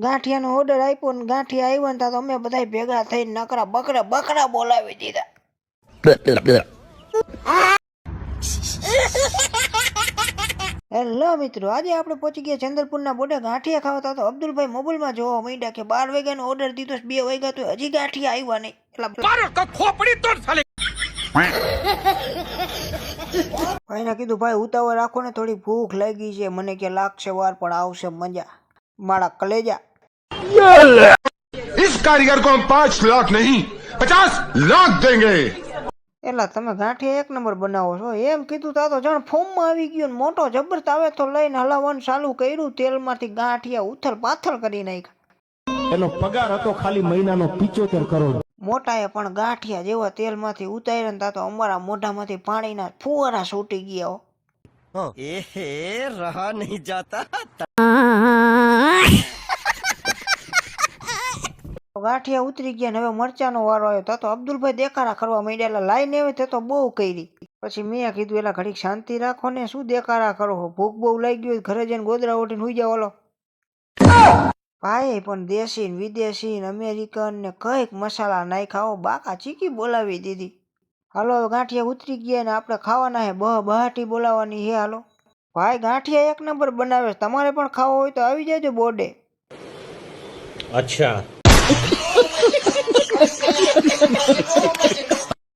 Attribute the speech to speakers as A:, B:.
A: ગાંઠિયાનો order આપ્યો ને ગાંઠિયા આવ્યા ને તો અમે બધા ભેગા થઈને નકરા બકરા બકરા બોલાવી દીધા. હેલો મિત્રો, આજે આપણે પહોંચી ગયા ચંદ્રપુરના બોર્ડે ગાંઠિયા ખાવા. તો અબ્દુલભાઈ મોબાઈલમાં જોવા માંડ્યા કે 12 વાગ્યાનો ઓર્ડર દીધો, 2 વાગ્યા તો હજી ગાંઠિયા આવ્યા નહીં. ભાઈને કીધું ભાઈ ઉતાવળ રાખો ને, થોડી ભૂખ લાગી છે. મને કે લાગશે વાર પણ આવશે મજા. મારા કલેજા
B: इस कारीगर को हम 5 लाख नहीं 50 लाख देंगे.
A: એલા તમે ગાંઠિયા એક નંબર બનાવો છો એમ કીધું તા તો જણ ફોર્મમાં આવી ગયો ને મોટો જબરત આવે તો લઈને હલાવવાનું ચાલુ કર્યું. તેલમાંથી ગાંઠિયા ઉથલ પાથલ કરી નાખ્યા.
C: એનો પગાર હતો ખાલી મહિનાનો 75 કરોડ.
A: મોટાએ પણ ગાંઠિયા જેવા તેલમાંથી ઉતાર્યા ને તા તો અમારા મોઢામાંથી પાણીના ફુવારા છૂટી ગયા.
D: एहे रहा नहीं जाता.
A: ગાંઠિયા ઉતરી ગયા ને હવે મરચાનો વારો આવ્યો. તા તો અબ્દુલભાઈ દેખાડા કરવા માંડ્યા. લાઈને આવે તે તો બહુ કરી. પછી મેં કીધું એલા ઘડીક શાંતિ રાખો ને, શું દેખાડા કરો? ભૂખ બહુ લાગી હોય ઘરે જઈને ગોદરા ઓઢીને હુઈ જાવ. ઓલો ભાઈ પણ દેશી ને વિદેશી ને અમેરિકન ને કઈક મસાલા નાખ્યા. બાકા ચીકી બોલાવી દીધી. હાલો હવે ગાંઠિયા ઉતરી ગયા ને આપણે ખાવાના હે. બહાટી બોલાવવાની હે. હાલો ભાઈ ગાંઠિયા એક નંબર બનાવે. તમારે પણ ખાવો હોય તો આવી જાજો બોર્ડે.
E: अच्छा